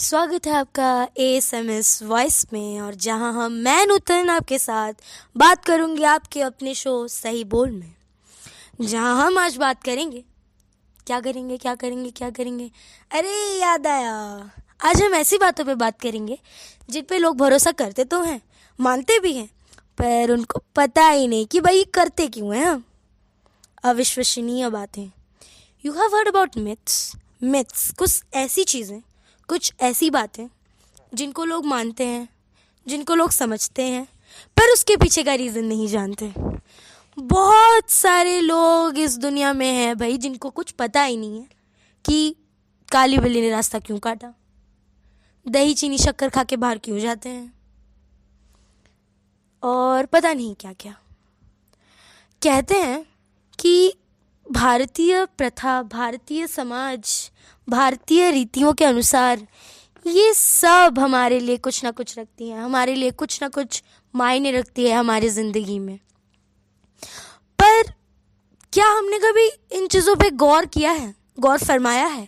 स्वागत है आपका ASMS वॉइस में। और जहां मैं नूतन आपके साथ बात करूंगी आपके अपने शो सही बोल में, जहां हम आज बात करेंगे क्या करेंगे। अरे याद आया, आज हम ऐसी बातों पे बात करेंगे जिन पे लोग भरोसा करते तो हैं, मानते भी हैं, पर उनको पता ही नहीं कि भाई करते क्यों हैं हम। अविश्वसनीय बातें। You have heard about myths कुछ ऐसी चीज़ें, कुछ ऐसी बातें जिनको लोग मानते हैं, जिनको लोग समझते हैं, पर उसके पीछे का रीज़न नहीं जानते। बहुत सारे लोग इस दुनिया में हैं भाई जिनको कुछ पता ही नहीं है कि काली बिल्ली ने रास्ता क्यों काटा, दही चीनी शक्कर खा के बाहर क्यों जाते हैं, और पता नहीं क्या क्या। कहते हैं कि भारतीय प्रथा, भारतीय समाज, भारतीय रीतियों के अनुसार ये सब हमारे लिए कुछ ना कुछ रखती हैं, हमारे लिए कुछ ना कुछ मायने रखती है हमारी ज़िंदगी में। पर क्या हमने कभी इन चीज़ों पे गौर किया है, गौर फरमाया है,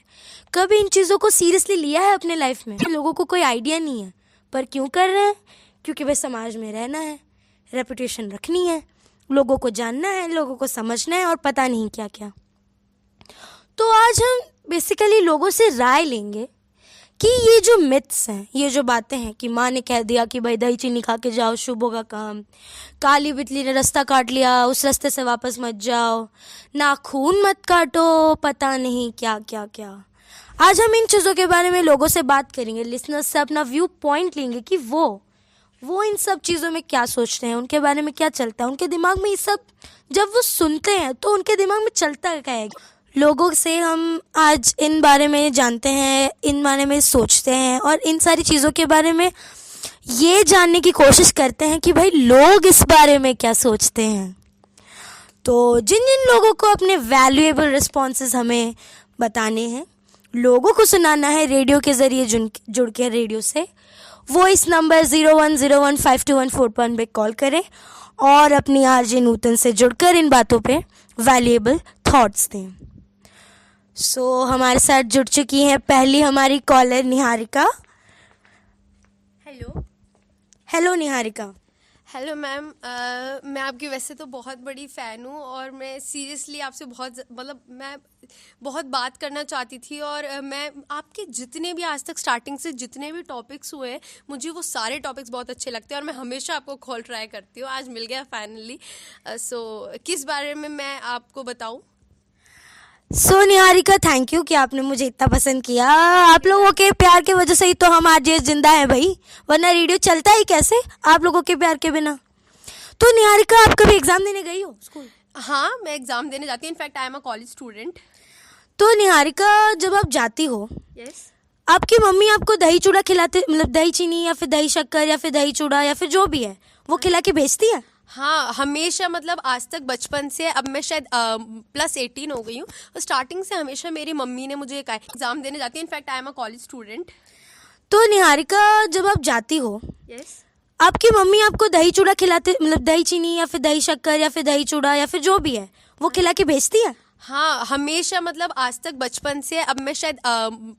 कभी इन चीज़ों को सीरियसली लिया है अपने लाइफ में? लोगों को कोई आइडिया नहीं है, पर क्यों कर रहे हैं? क्योंकि भाई समाज में रहना है, रेपुटेशन रखनी है, लोगों को जानना है, लोगों को समझना है, और पता नहीं क्या क्या। तो आज हम बेसिकली लोगों से राय लेंगे कि ये जो मिथ्स हैं, ये जो बातें हैं कि माँ ने कह दिया कि भाई दही चीनी खा के जाओ, शुभ होगा काम, काली बिल्ली ने रास्ता काट लिया, उस रास्ते से वापस मत जाओ, नाखून मत काटो, पता नहीं क्या क्या क्या। आज हम इन चीज़ों के बारे में लोगों से बात करेंगे, लिसनर्स से अपना व्यू पॉइंट लेंगे कि वो इन सब चीज़ों में क्या सोचते हैं, उनके बारे में क्या चलता है, उनके दिमाग में ये सब जब वो सुनते हैं तो उनके दिमाग में चलता क्या है। लोगों से हम आज इन बारे में जानते हैं, इन बारे में सोचते हैं, और इन सारी चीज़ों के बारे में ये जानने की कोशिश करते हैं कि भाई लोग इस बारे में क्या सोचते हैं। तो जिन जिन लोगों को अपने वैल्यूएबल रिस्पॉन्सेस हमें बताने हैं, लोगों को सुनाना है रेडियो के ज़रिए जुड़ के रेडियो से, वो इस नंबर 01015214 पे कॉल करें और अपनी आरजे नूतन से जुड़कर इन बातों पे वैल्यूएबल थॉट्स दें। सो हमारे साथ जुड़ चुकी हैं पहली हमारी caller Niharika. Hello Niharika. Hello ma'am, मैं आपकी वैसे तो बहुत बड़ी फ़ैन हूँ और मैं सीरियसली आपसे मैं बहुत बात करना चाहती थी। और मैं आपके जितने भी आज तक स्टार्टिंग से जितने भी टॉपिक्स हुए हैं, मुझे वो सारे टॉपिक्स बहुत अच्छे लगते हैं और मैं हमेशा आपको कॉल ट्राई करती हूँ। आज मिल गया फाइनली। किस बारे में मैं आपको बताऊँ? सो निहारिका, थैंक यू कि आपने मुझे इतना पसंद किया। आप लोगों के प्यार की वजह से ही तो हम आज ये जिंदा हैं भाई, वरना रेडियो चलता ही कैसे आप लोगों के प्यार के बिना। तो निहारिका, आप कभी एग्जाम देने गई हो स्कूल? हाँ, मैं एग्ज़ाम देने जाती हूँ। In fact I am a college student. तो निहारिका, जब आप जाती हो, यस, आपकी मम्मी आपको दही चूड़ा खिलाते, मतलब दही चीनी या फिर दही शक्कर या फिर दही चूड़ा या फिर जो भी है वो खिला के भेजती है? हाँ, हमेशा, मतलब आज तक बचपन से, अब मैं शायद +18 हो गई हूँ, और स्टार्टिंग से हमेशा मेरी मम्मी ने मुझे कहा एग्ज़ाम देने जाती है। In fact I am a college student. तो निहारिका, जब आप जाती हो, यस, आपकी मम्मी आपको दही चूड़ा खिलाते, मतलब दही चीनी या फिर दही शक्कर या फिर दही चूड़ा या फिर जो भी है वो खिला के भेजती है? हाँ, हमेशा, मतलब आज तक बचपन से, अब मैं शायद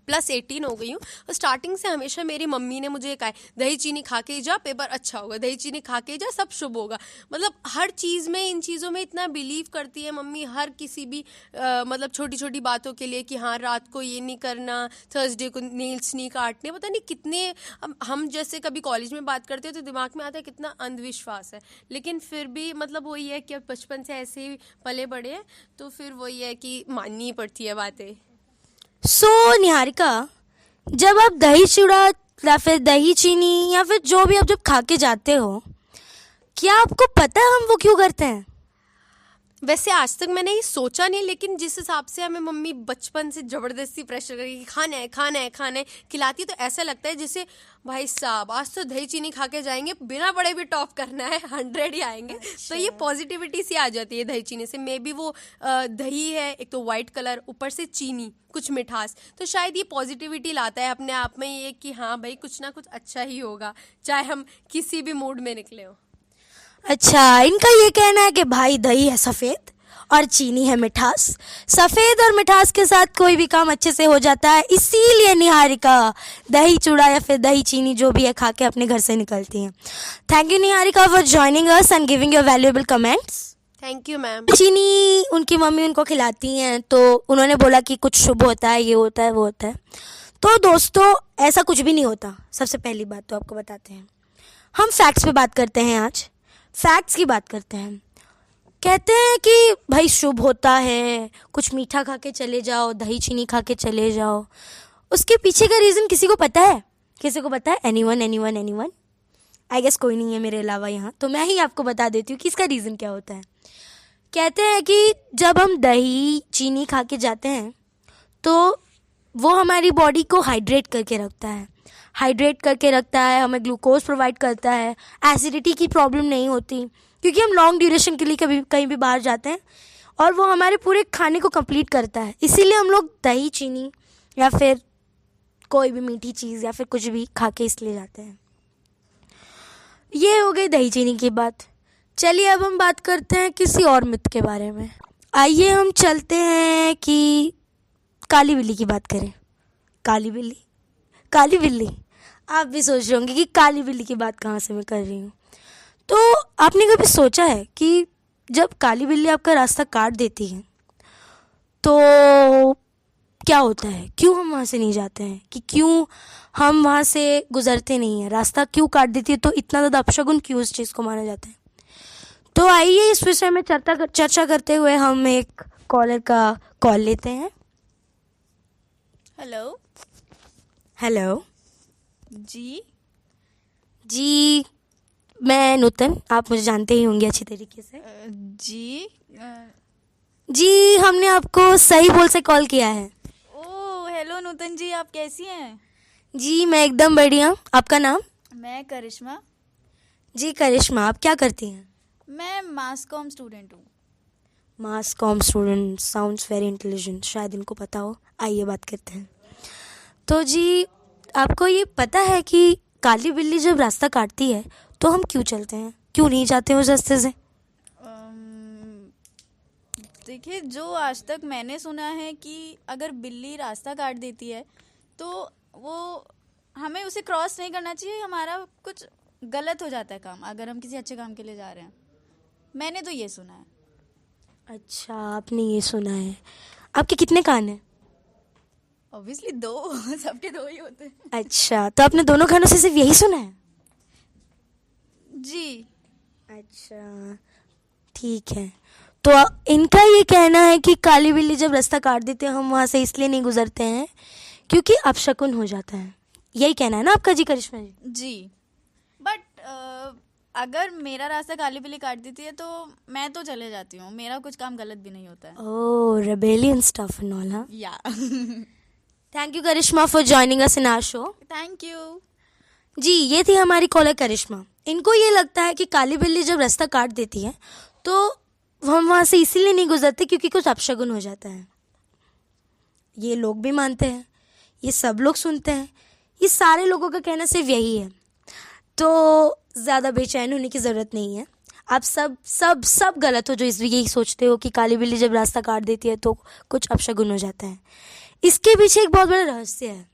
+18 हो गई हूँ, और स्टार्टिंग से हमेशा मेरी मम्मी ने मुझे कहा दही चीनी खा के जा, पेपर अच्छा होगा, दही चीनी खा के जा, सब शुभ होगा। मतलब हर चीज़ में, इन चीज़ों में इतना बिलीव करती है मम्मी, हर किसी भी मतलब छोटी छोटी बातों के लिए कि हाँ रात को ये नहीं करना, थर्सडे को नेल्स नहीं काटने, पता नहीं कितने। हम जैसे कभी कॉलेज में बात करते हैं तो दिमाग में आता है कितना अंधविश्वास है, लेकिन फिर भी मतलब वही है कि अब बचपन से ऐसे ही पले बड़े हैं, तो फिर वही है कि माननी पड़ती है बातें। सो निहारिका, जब आप दही चूड़ा या फिर दही चीनी या फिर जो भी आप जब खा के जाते हो, क्या आपको पता है हम वो क्यों करते हैं? वैसे आज तक मैंने ये सोचा नहीं, लेकिन जिस हिसाब से हमें मम्मी बचपन से ज़बरदस्ती प्रेशर करके खाना है खाना है खाना है खिलाती है, तो ऐसा लगता है जैसे भाई साहब आज तो दही चीनी खा के जाएंगे, बिना बड़े भी टॉप करना है, 100 ही आएंगे। तो ये पॉजिटिविटी सी आ जाती है दही चीनी से। मे बी वो दही है, एक तो वाइट कलर, ऊपर से चीनी, कुछ मिठास, तो शायद ये पॉजिटिविटी लाता है अपने आप में, ये कि हाँ भाई कुछ ना कुछ अच्छा ही होगा, चाहे हम किसी भी मूड में निकले हो। अच्छा, इनका ये कहना है कि भाई दही है सफ़ेद और चीनी है मिठास। सफ़ेद और मिठास के साथ कोई भी काम अच्छे से हो जाता है, इसीलिए निहारिका दही चूड़ा या फिर दही चीनी जो भी है खा के अपने घर से निकलती हैं। Thank you Niharika for joining us and giving your valuable comments. Thank you ma'am. चीनी उनकी मम्मी उनको खिलाती हैं, तो उन्होंने बोला कि कुछ शुभ होता है, ये होता है, वो होता है। तो दोस्तों ऐसा कुछ भी नहीं होता। सबसे पहली बात तो आपको बताते हैं, हम फैक्ट्स पे बात करते हैं। आज फैक्ट्स की बात करते हैं। कहते हैं कि भाई शुभ होता है, कुछ मीठा खा के चले जाओ, दही चीनी खा के चले जाओ। उसके पीछे का रीज़न किसी को पता है? किसी को पता है? एनीवन? आई गेस कोई नहीं है मेरे अलावा यहाँ, तो मैं ही आपको बता देती हूँ कि इसका रीज़न क्या होता है। कहते हैं कि जब हम दही चीनी खा के जाते हैं तो वो हमारी बॉडी को हाइड्रेट करके रखता है, हमें ग्लूकोज प्रोवाइड करता है, एसिडिटी की प्रॉब्लम नहीं होती, क्योंकि हम लॉन्ग ड्यूरेशन के लिए कभी कहीं भी बाहर जाते हैं और वो हमारे पूरे खाने को कंप्लीट करता है। इसीलिए हम लोग दही चीनी या फिर कोई भी मीठी चीज़ या फिर कुछ भी खा के इसलिए जाते हैं। ये हो गई दही चीनी की बात। चलिए अब हम बात करते हैं किसी और मिथ के बारे में। आइए हम चलते हैं कि काली बिल्ली की बात करें। काली बिल्ली आप भी सोच रहे होंगे कि काली बिल्ली की बात कहाँ से मैं कर रही हूँ। तो आपने कभी सोचा है कि जब काली बिल्ली आपका रास्ता काट देती है तो क्या होता है? क्यों हम वहाँ से नहीं जाते हैं, कि क्यों हम वहाँ से गुजरते नहीं हैं? रास्ता क्यों काट देती है? तो इतना ज़्यादा अपशगुन क्यों उस चीज़ को माना जाता है? तो आइए इस विषय में चर्चा करते हुए हम एक कॉलर का कॉल लेते हैं। हेलो जी, मैं नूतन, आप मुझे जानते ही होंगे अच्छी तरीके से। जी हमने आपको सही बोल से कॉल किया है। ओह हेलो नूतन जी, आप कैसी हैं? जी मैं एकदम बढ़िया। आपका नाम? मैं करिश्मा। जी करिश्मा, आप क्या करती हैं? मैं मास कॉम स्टूडेंट हूँ। Mass com student sounds very intelligent, शायद इनको पता हो। आइए बात करते हैं। तो जी आपको ये पता है कि काली बिल्ली जब रास्ता काटती है तो हम क्यों चलते हैं, क्यों नहीं जाते उस रास्ते से? देखिए, जो आज तक मैंने सुना है कि अगर बिल्ली रास्ता काट देती है तो वो हमें उसे क्रॉस नहीं करना चाहिए, हमारा कुछ गलत हो जाता है काम, अगर हम किसी अच्छे काम के लिए जा रहे हैं। मैंने तो ये सुना है। अच्छा आपने ये सुना है। आपके कितने कान हैं? ऑब्वियसली 2 सबके 2 ही होते हैं। अच्छा तो आपने दोनों कानों से सिर्फ यही सुना है? जी अच्छा ठीक है। तो इनका ये कहना है कि काली बिल्ली जब रास्ता काट देते हैं हम वहाँ से इसलिए नहीं गुजरते हैं क्योंकि अपशकुन हो जाता है। यही कहना है ना आपका? जी करिश्मा जी। बट अगर मेरा रास्ता काली बिल्ली काट देती है तो मैं तो चले जाती हूँ, मेरा कुछ काम गलत भी नहीं होता है। Oh rebellion stuff and all. हाँ yeah thank you Karishma for joining us in our show. Thank you ji ये थी हमारी कॉलर करिश्मा। इनको ये लगता है कि काली बिल्ली जब रास्ता काट देती है तो हम वहाँ से इसीलिए नहीं गुजरते क्योंकि कुछ अपशगुन हो जाता है। ये लोग भी मानते हैं, ये सब लोग सुनते हैं, ये सारे लोगों का कहना सिर्फ यही है। तो ज़्यादा बेचैन होने की ज़रूरत नहीं है। आप सब सब सब गलत हो जो इस यही सोचते हो कि काली बिल्ली जब रास्ता काट देती है तो कुछ अपशगुन हो जाता है। इसके पीछे एक बहुत बड़ा रहस्य है।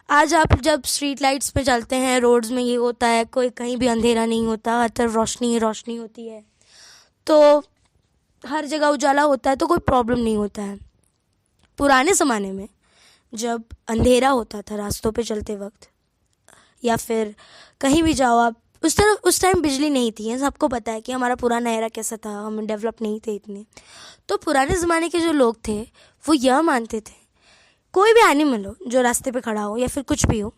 आज आप जब स्ट्रीट लाइट्स पे चलते हैं, रोड्स में ये होता है, कोई कहीं भी अंधेरा नहीं होता, हर तरफ रोशनी ही रोशनी होती है, तो हर जगह उजाला होता है तो कोई प्रॉब्लम नहीं होता है। पुराने ज़माने में जब अंधेरा होता था रास्तों पे चलते वक्त या फिर कहीं भी जाओ आप, उस टाइम बिजली नहीं थी। सबको पता है कि हमारा पुराना एरा कैसा था, हम डेवलप नहीं थे इतने। तो पुराने ज़माने के जो लोग थे वो यह मानते थे कोई भी एनिमल हो जो रास्ते पे खड़ा हो या फिर कुछ भी हो,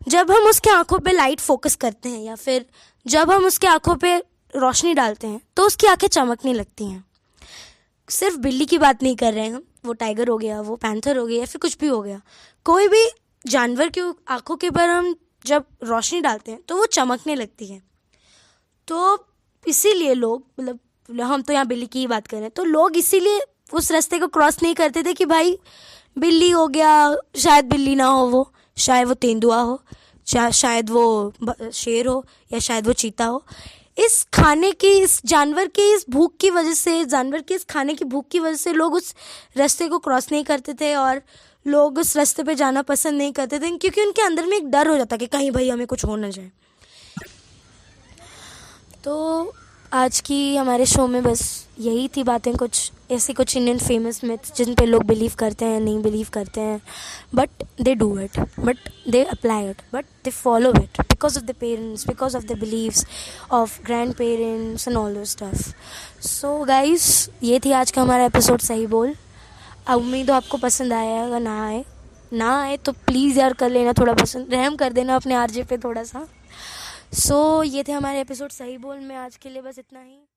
जब हम उसके आँखों पे लाइट फोकस करते हैं या फिर जब हम उसके आँखों पे रोशनी डालते हैं तो उसकी आंखें चमकने लगती हैं। सिर्फ बिल्ली की बात नहीं कर रहे हैं हम, वो टाइगर हो गया, वो पैंथर हो गया या फिर कुछ भी हो गया, कोई भी जानवर की आंखों के ऊपर हम जब रोशनी डालते हैं तो वो चमकने लगती है। तो इसीलिए लोग, मतलब हम तो यहाँ बिल्ली की ही बात कर रहे हैं, तो लोग इसीलिए उस रास्ते को क्रॉस नहीं करते थे कि भाई बिल्ली हो गया, शायद बिल्ली ना हो, वो शायद वो तेंदुआ हो, शायद वो शेर हो या शायद वो चीता हो। इस खाने की, इस जानवर की इस भूख की वजह से, जानवर की इस खाने की भूख की वजह से लोग उस रास्ते को क्रॉस नहीं करते थे और लोग उस रास्ते पे जाना पसंद नहीं करते थे, क्योंकि उनके अंदर में एक डर हो जाता कि कहीं भाई हमें कुछ हो ना जाए। तो आज की हमारे शो में बस यही थी बातें, कुछ ऐसी कुछ इंडियन फेमस मिथ्स जिन पे लोग बिलीव करते हैं, नहीं बिलीव करते हैं, but they do it, but they apply it, but they follow it because of the parents, because of the believes of grand parents and all those stuff. So guys, ये थी आज का हमारा एपिसोड सही बोल। उम्मीद हो आपको पसंद आया। अगर ना आए तो प्लीज़ यार कर लेना, थोड़ा पसंद, रहम कर देना अपने आरजे पे थोड़ा सा। सो ये थे हमारे एपिसोड सही बोल में। आज के लिए बस इतना ही।